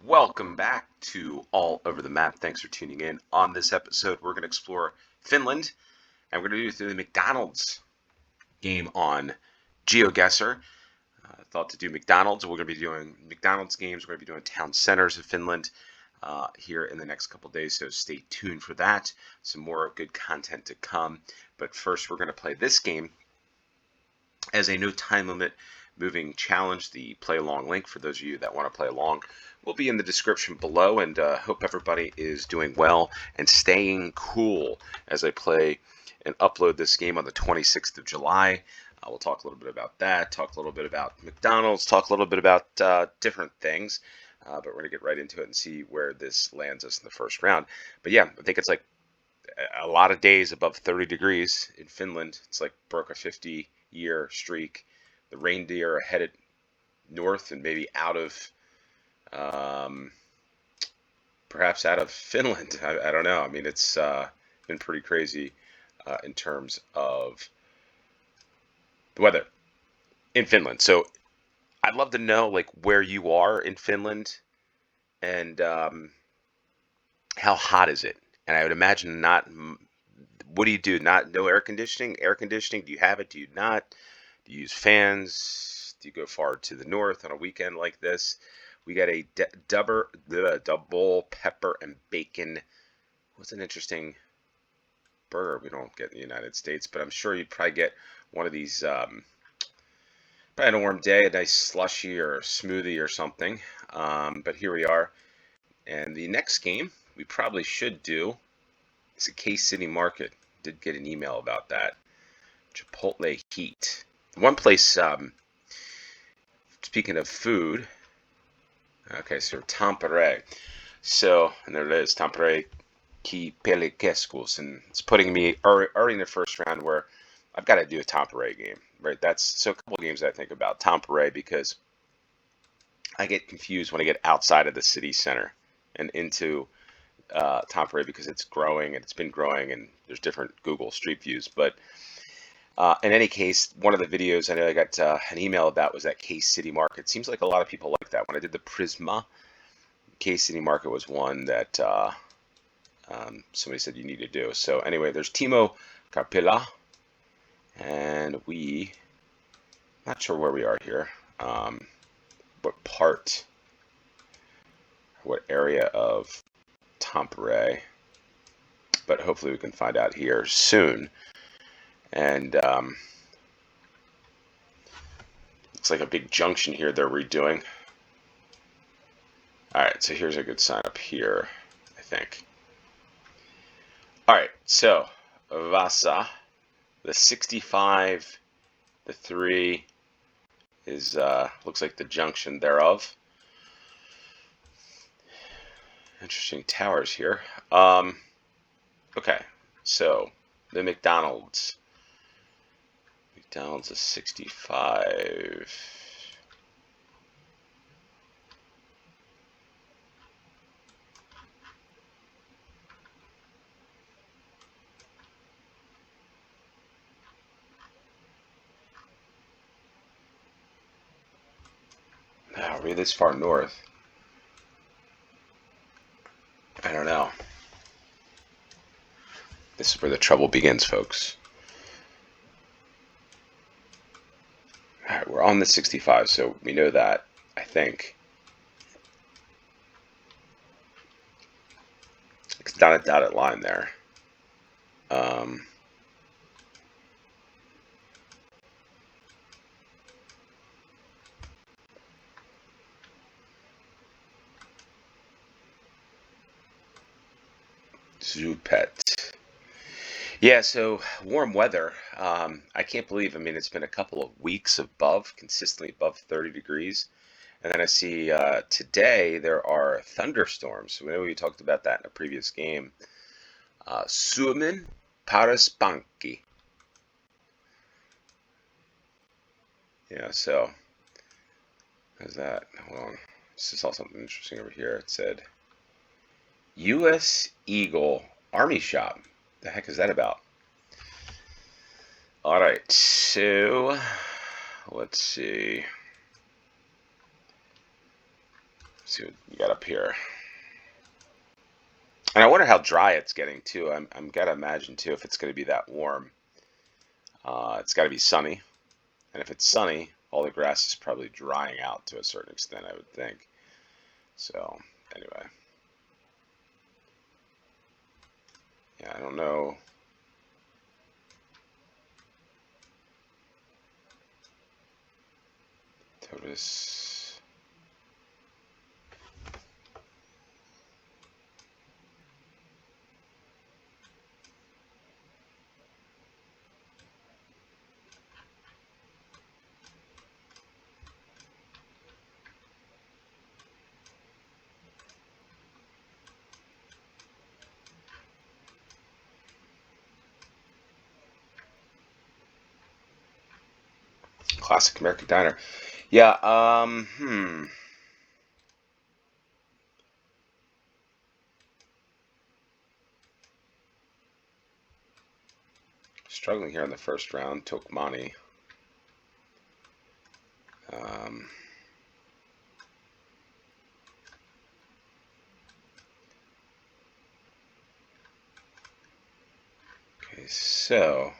Welcome back to All Over the Map. Thanks for tuning in. On this episode, we're going to explore Finland, and we're going to do it through the McDonald's game on GeoGuessr. Thought to do McDonald's. We're going to be doing McDonald's games. We're going to be doing town centers of Finland here in the next couple days, so stay tuned for that. Some more good content to come. But first, we're going to play this game as a no time limit moving challenge. The play along link for those of you that want to play along will be in the description below, and hope everybody is doing well and staying cool as I play and upload this game on the 26th of July. We'll talk a little bit about that, talk a little bit about McDonald's, talk a little bit about different things, but we're going to get right into it and see where this lands us in the first round. But yeah, I think it's like a lot of days above 30 degrees in Finland. It's like broke a 50-year streak. The reindeer are headed north and maybe out of, perhaps out of Finland. I don't know. I mean, it's been pretty crazy in terms of the weather in Finland. So I'd love to know like where you are in Finland and how hot is it? And I would imagine not. What do you do? No air conditioning? Air conditioning? Do you have it? Do you not? Do you use fans? Do you go far to the north on a weekend like this? We got a double pepper and bacon. What's an interesting burger we don't get in the United States, but I'm sure you'd probably get one of these. Probably on a warm day, a nice slushy or smoothie or something. But here we are. And the next game we probably should do is a Case City Market. Did get an email about that. Chipotle Heat. One place, speaking of food, okay, so Tampere. So, and there it is, Tampere Ki Pelekeskus. And it's putting me already in the first round where I've got to do a Tampere game, right? That's so a couple games I think about Tampere because I get confused when I get outside of the city center and into Tampere because it's growing and it's been growing and there's different Google Street Views. But in any case, one of the videos I know I got an email about was that Case City Market. Seems like a lot of people like that. When I did the Prisma, Case City Market was one that somebody said you need to do. So anyway, there's Timo Karpila, and not sure where we are here. What area of Tampere, but hopefully we can find out here soon. And it's like a big junction here they're redoing. All right, so here's a good sign up here, I think. All right, so Vasa, the 65, the 3 is looks like the junction thereof. Interesting towers here. Okay, so the McDonald's. McDonald's is 65. Are we this far north? I don't know. This is where the trouble begins, folks. All right, we're on the 65, so we know that, I think. It's not a dotted line there. Zupet. Yeah, so warm weather. I can't believe, I mean, it's been a couple of weeks consistently above 30 degrees. And then I see today there are thunderstorms. So we know we talked about that in a previous game. Suomen Paras-Pankki. Yeah, so how's that? Hold on. Just saw something interesting over here. It said U.S. Eagle Army Shop. The heck is that about? All right, so let's see. see what you got up here. And I wonder how dry it's getting too. I'm gotta imagine too if it's gonna be that warm. It's gotta be sunny, and if it's sunny, all the grass is probably drying out to a certain extent, I would think. So anyway, yeah, I don't know. Totus. Classic American Diner. Yeah, Struggling here in the first round. Tokmani. Okay, so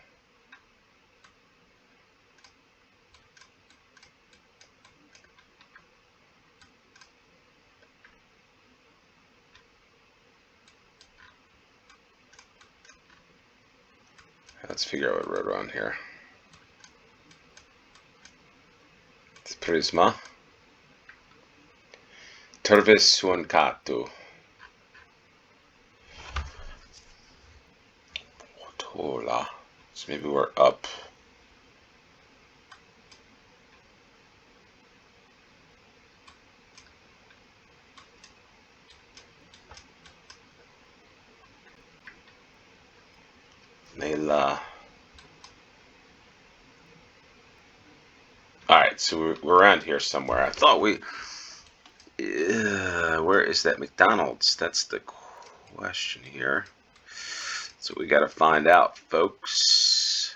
let's figure out what road we're on here. It's Prisma. Turves Suancatu. Tola. So maybe we're up. Nela. Alright, so we're around here somewhere. I thought we... where is that McDonald's? That's the question here. So we got to find out, folks.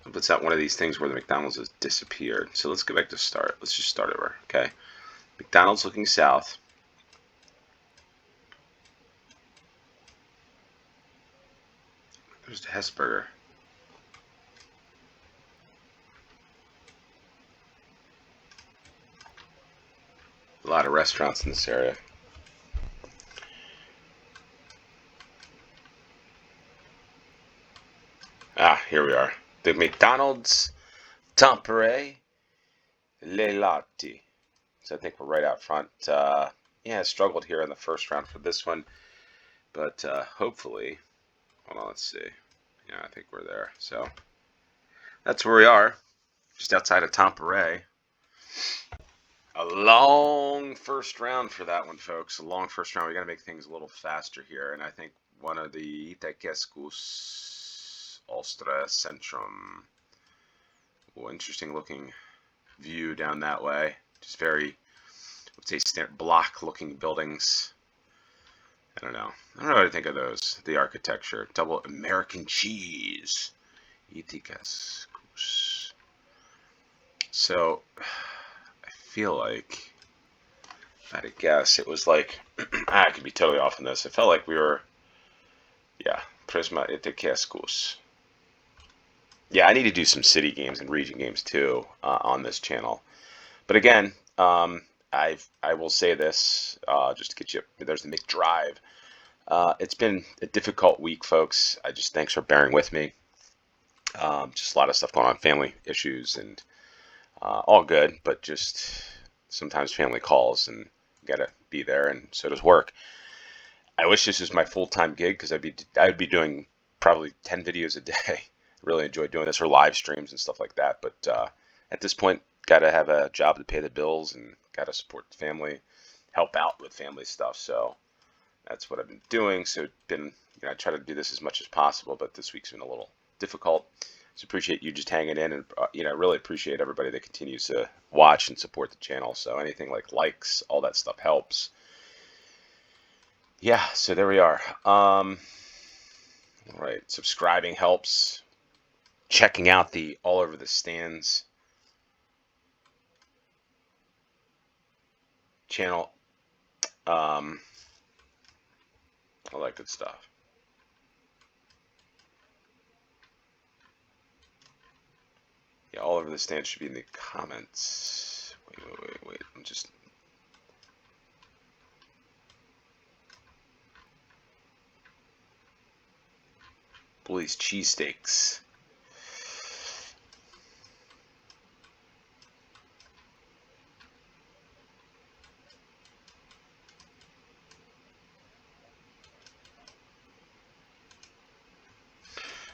If it's not one of these things where the McDonald's has disappeared. So let's go back to start. Let's just start over, okay? McDonald's looking south. There's the Hesburger. A lot of restaurants in this area. Ah, here we are. The McDonald's Tampere Le Latte. So I think we're right out front. Yeah, I struggled here in the first round for this one. But hopefully, hold on, let's see. Yeah, I think we're there. So that's where we are, just outside of Tampere. A long first round for that one, folks. A long first round. We got to make things a little faster here. And I think one of the Itakescus Ulstra Centrum. Oh, interesting looking view down that way. Just very, let's say, block looking buildings. I don't know what to think of those. The architecture. Double American cheese. Itakescus. So, I feel like, if I had to guess, it was like, I could be totally off on this. It felt like we were, yeah, Prisma Itakescus. Yeah, I need to do some city games and region games too on this channel. But again, I will say this just to get you. There's the McDrive. It's been a difficult week, folks. Thanks for bearing with me. Just a lot of stuff going on, family issues, and all good. But just sometimes family calls, and you gotta be there, and so does work. I wish this was my full-time gig because I'd be doing probably 10 videos a day. Really enjoy doing this, or live streams and stuff like that. But at this point, got to have a job to pay the bills and got to support the family, help out with family stuff. So that's what I've been doing. So it's been, I try to do this as much as possible, but this week's been a little difficult. So appreciate you just hanging in, and really appreciate everybody that continues to watch and support the channel. So anything like likes, all that stuff helps. Yeah, so there we are. All right, subscribing helps. Checking out the All Over the Stands channel All that good stuff. Yeah, all over the stand should be in the comments. Wait. I'm just... Bully's cheesesteaks.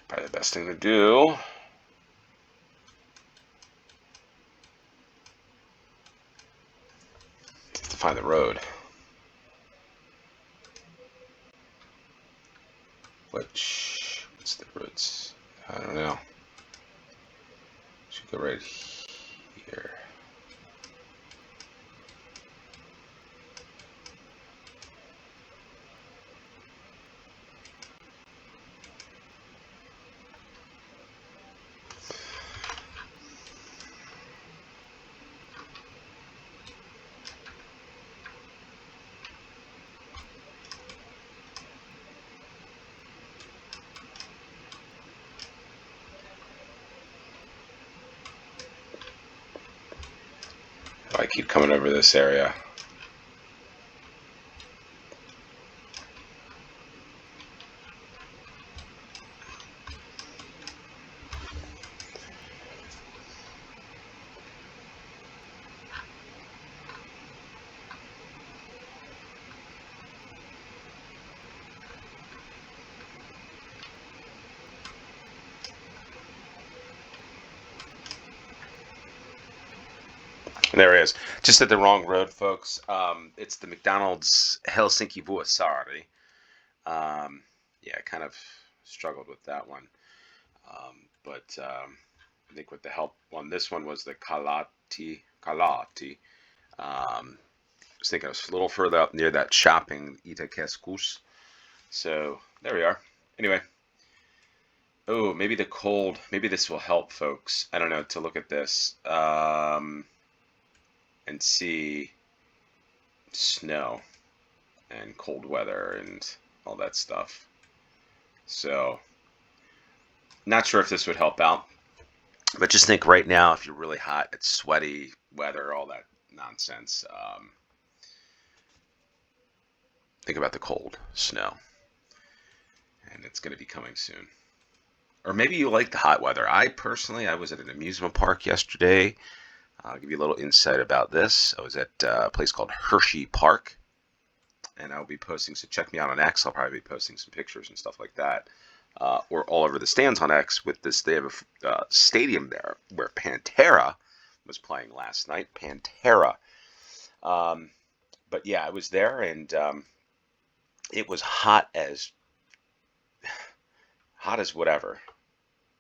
Probably the best thing to do. Is to find the road. What's the roads? I don't know. Should go right here. I keep coming over this area. There he is. Just at the wrong road, folks. It's the McDonald's Helsinki Vuosaari. Yeah, I kind of struggled with that one. But I think with the help on this one was the Kalati. I was thinking I was a little further up near that shopping Itäkeskus. So there we are. Anyway. Oh, maybe the cold. Maybe this will help, folks. I don't know, to look at this. And see snow and cold weather and all that stuff. So, not sure if this would help out, but just think right now, if you're really hot, it's sweaty weather, all that nonsense. Think about the cold, snow, and it's going to be coming soon. Or maybe you like the hot weather. I was at an amusement park yesterday. I'll give you a little insight about this. I was at a place called Hershey Park, and I'll be posting, so check me out on X. I'll probably be posting some pictures and stuff like that, or all over the stands on X with this. They have a stadium there where Pantera was playing last night. Pantera. But yeah, I was there, and it was hot as whatever.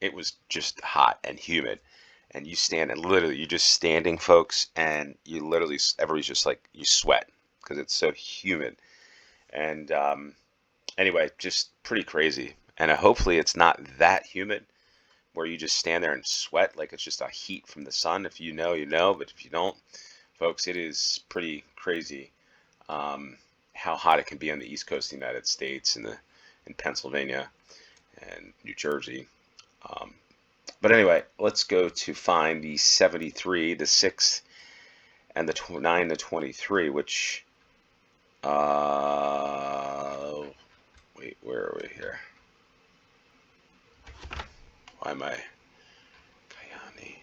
It was just hot and humid. And you stand and literally you're just standing, folks, and you literally, everybody's just like, you sweat because it's so humid. And anyway, just pretty crazy. And hopefully it's not that humid where you just stand there and sweat like it's just a heat from the sun. If you know, you know, but if you don't, folks, it is pretty crazy how hot it can be on the East Coast of the United States and in Pennsylvania and New Jersey. But anyway, let's go to find the 73, the 6, and the 9 to 23, which, wait, where are we here? Why am I, Kayani?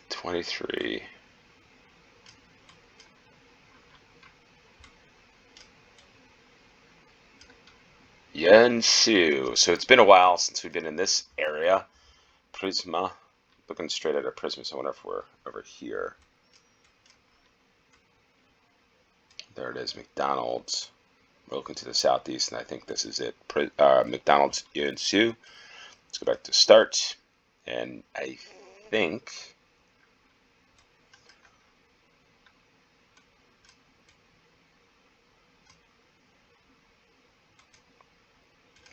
The 23. Yensu. So it's been a while since we've been in this area. Prisma. Looking straight at a Prisma, so I wonder if we're over here. There it is, McDonald's. We're looking to the southeast, and I think this is it. McDonald's Yensu. Let's go back to start. And I think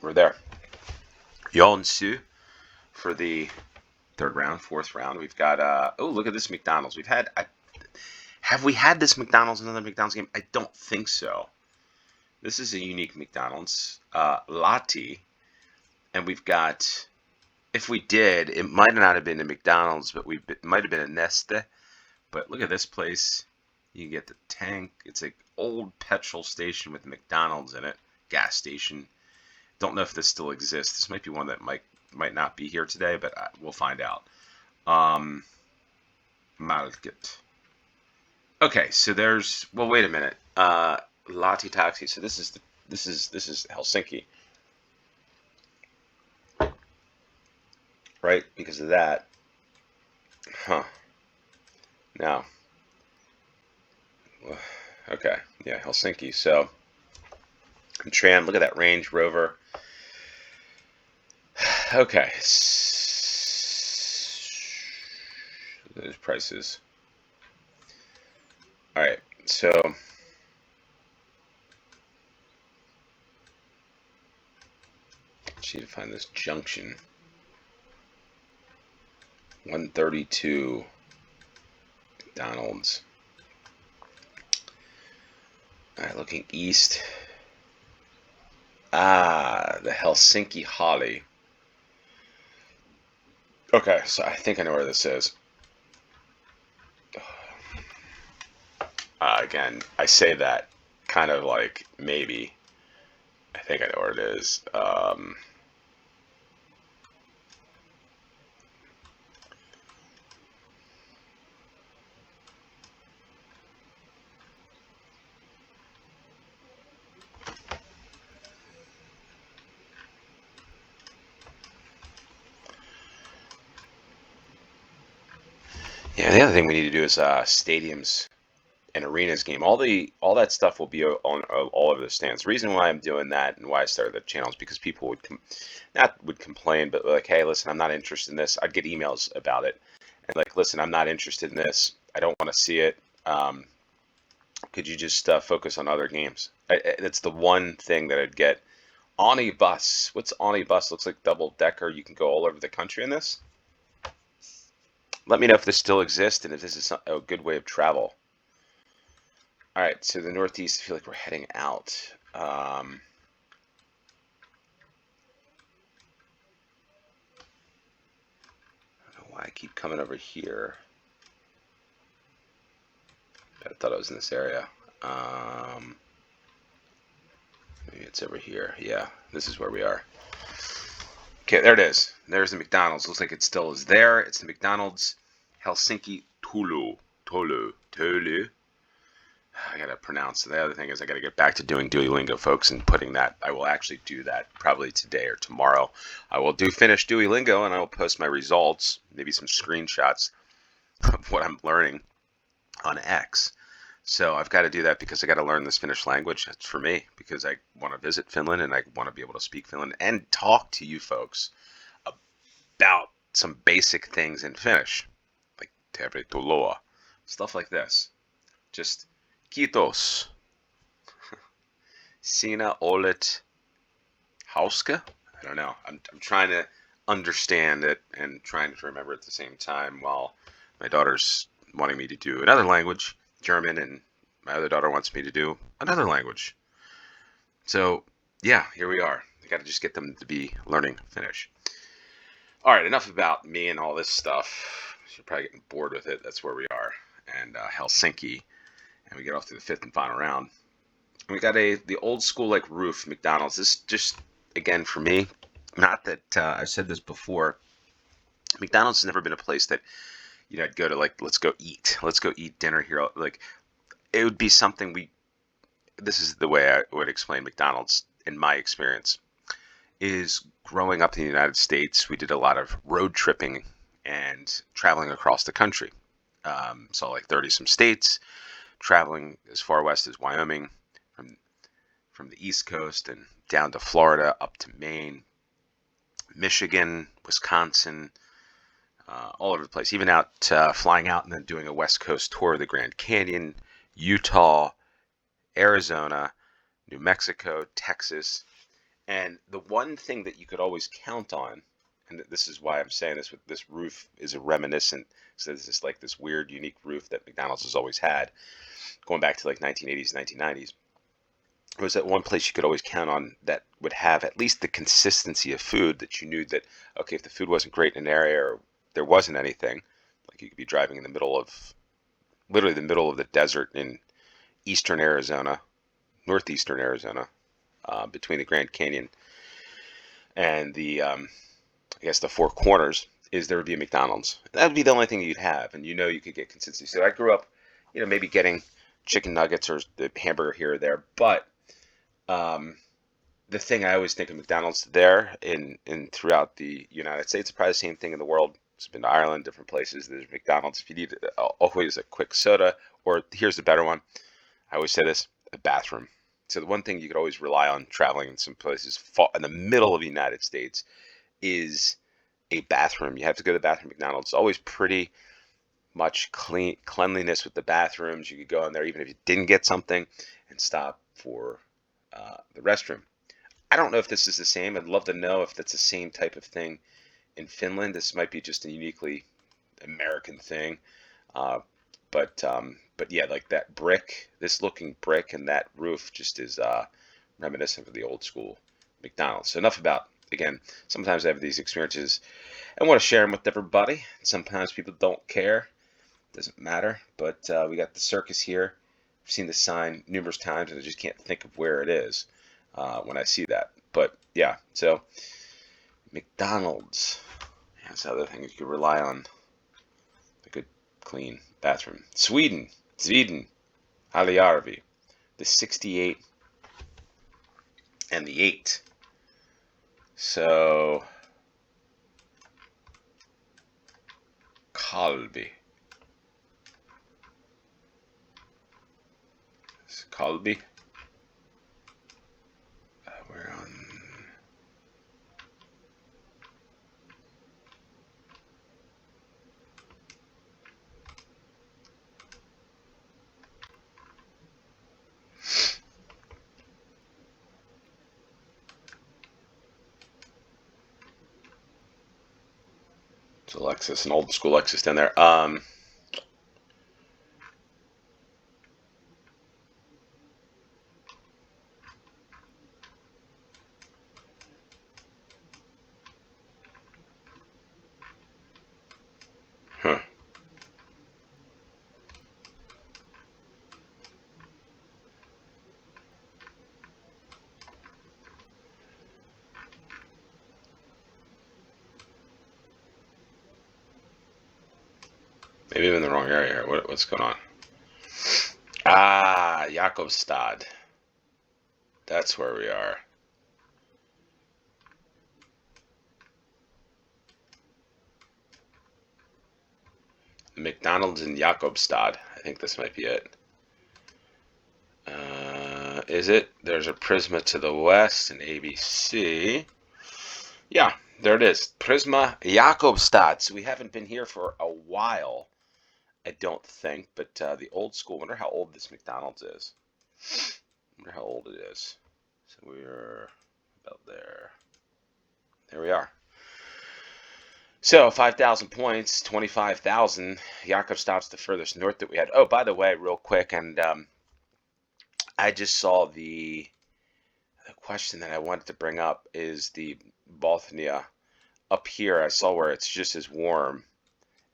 we're there. Yeonsu for the third round, fourth round. We've got, oh, look at this McDonald's. Have we had this McDonald's in another McDonald's game? I don't think so. This is a unique McDonald's, Lati. And we've got, if we did, it might not have been a McDonald's, but it might have been a Neste. But look at this place. You can get the tank. It's an old petrol station with McDonald's in it. Gas station. Don't know if this still exists. This might be one that might not be here today, but we'll find out. Market. Okay, so there's, well, wait a minute. Lati Taxi. So this is Helsinki, right? Because of that, huh? Now, okay, yeah, Helsinki. So, tram. Look at that Range Rover. Okay, those prices. All right, so. To find this junction. 132 McDonald's. Alright, looking east. The Helsinki Holly. Okay, so I think I know where this is. Again, I say that kind of like maybe. I think I know where it is. Yeah, the other thing we need to do is stadiums and arenas game. All that stuff will be on all over the stands. The reason why I'm doing that and why I started the channel is because people would complain, but like, hey, listen, I'm not interested in this. I'd get emails about it, and like, listen, I'm not interested in this. I don't want to see it. Could you just focus on other games? That's the one thing that I'd get. Oni Bus. What's Oni Bus? Looks like double decker. You can go all over the country in this. Let me know if this still exists and if this is a good way of travel. All right, so the Northeast, I feel like we're heading out. I don't know why I keep coming over here. I thought I was in this area. Maybe it's over here. Yeah, this is where we are. Okay, there it is. There's the McDonald's. Looks like it still is there. It's the McDonald's Helsinki Turku. I gotta pronounce. The other thing is I gotta get back to doing Duolingo, folks, and putting that. I will actually do that probably today or tomorrow. I will finish Duolingo and I will post my results, maybe some screenshots of what I'm learning on X. So I've got to do that because I got to learn this Finnish language. That's for me because I want to visit Finland and I want to be able to speak Finland and talk to you folks about some basic things in Finnish, like tervetuloa, stuff like this. Just kiitos. Sinä olet hauska? I don't know. I'm trying to understand it and trying to remember at the same time while my daughter's wanting me to do another language, German, and my other daughter wants me to do another language. So, yeah, here we are. I got to just get them to be learning Finnish. All right, enough about me and all this stuff. You're probably getting bored with it. That's where we are. And Helsinki. And we get off to the fifth and final round. And we got the old school like roof McDonald's. This just, again, for me, not that I've said this before. McDonald's has never been a place that, you know, I'd go to like, let's go eat dinner here. Like, it would be something this is the way I would explain McDonald's in my experience, is growing up in the United States, we did a lot of road tripping and traveling across the country. Saw like 30-some states, traveling as far west as Wyoming, from the East Coast and down to Florida, up to Maine, Michigan, Wisconsin, all over the place, even out flying out and then doing a West Coast tour of the Grand Canyon, Utah, Arizona, New Mexico, Texas. And the one thing that you could always count on, and this is why I'm saying this, with this roof is a reminiscent, so this is like this weird, unique roof that McDonald's has always had, going back to like 1980s, 1990s. It was that one place you could always count on that would have at least the consistency of food, that you knew that, okay, if the food wasn't great in an area or there wasn't anything, like you could be driving in the middle of, literally the middle of the desert in eastern Arizona, northeastern Arizona, between the Grand Canyon and the, I guess the Four Corners, is there would be a McDonald's. That would be the only thing you'd have, and you know you could get consistency. So I grew up, maybe getting chicken nuggets or the hamburger here or there, but the thing I always think of McDonald's there in throughout the United States, probably the same thing in the world. It's been to Ireland, different places. There's McDonald's. If you need always a quick soda, or here's the better one. I always say this: a bathroom. So the one thing you could always rely on traveling in some places in the middle of the United States is a bathroom. You have to go to the bathroom. McDonald's is always pretty much cleanliness with the bathrooms. You could go in there even if you didn't get something and stop for the restroom. I don't know if this is the same. I'd love to know if that's the same type of thing in Finland. This might be just a uniquely American thing, but yeah, like that brick, this looking brick, and that roof just is reminiscent of the old school McDonald's. So enough about, again, sometimes I have these experiences and want to share them with everybody. Sometimes people don't care. Doesn't matter. But we got the circus here. I've seen the sign numerous times, and I just can't think of where it is when I see that. But yeah, so McDonald's. That's the other thing you could rely on. A good, clean bathroom. Sweden. Halijärvi. The 68 and the 8. So Kalbi. Kalbi. We're on. It's a Lexus, an old school Lexus down there. Huh. Maybe I'm in the wrong area here. What's going on? Ah, Jakobstad. That's where we are. McDonald's in Jakobstad. I think this might be it. Is it? There's a Prisma to the west and ABC. Yeah, there it is. Prisma Jakobstad. So we haven't been here for a while, I don't think. But the old school, wonder how old this McDonald's is. Wonder how old it is. So we're about there. There we are. So 5,000 points, 25,000. Jakobstad's the furthest north that we had. Oh, by the way, real quick, and I just saw the question that I wanted to bring up is the Bothnia. Up here, I saw where it's just as warm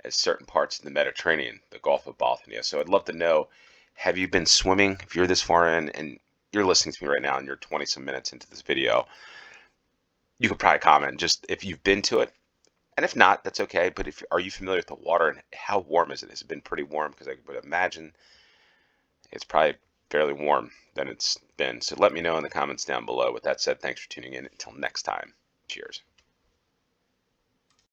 as certain parts of the Mediterranean, the Gulf of Bothnia. So I'd love to know, have you been swimming? If you're this far in and you're listening to me right now and you're 20 some minutes into this video, you could probably comment just if you've been to it. And if not, that's okay. But are you familiar with the water and how warm is it? Has it been pretty warm? Because I would imagine it's probably fairly warm than it's been. So let me know in the comments down below. With that said, thanks for tuning in. Until next time, cheers.